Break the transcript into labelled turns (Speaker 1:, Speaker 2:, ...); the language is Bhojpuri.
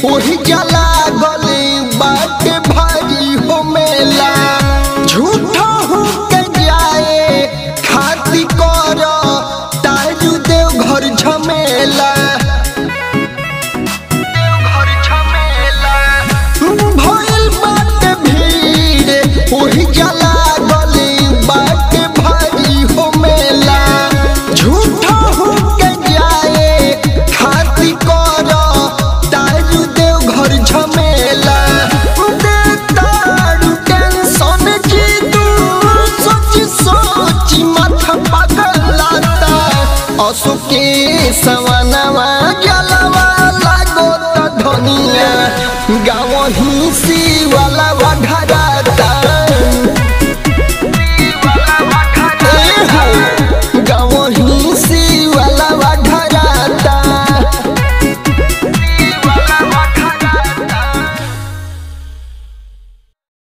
Speaker 1: वही जला गले बाटे भारी हो मेला झूठा हो के जाए खाती कर ताजू देव घर झमेला भइल बाटे भीड़ वही जला गले बाटे भारी हो मेला झूठा हो के जाए खाती कर ताजू देव घर झमेला देतारू टेंशन जी तू सोची सोची माथा पगलाता असो के सवनवा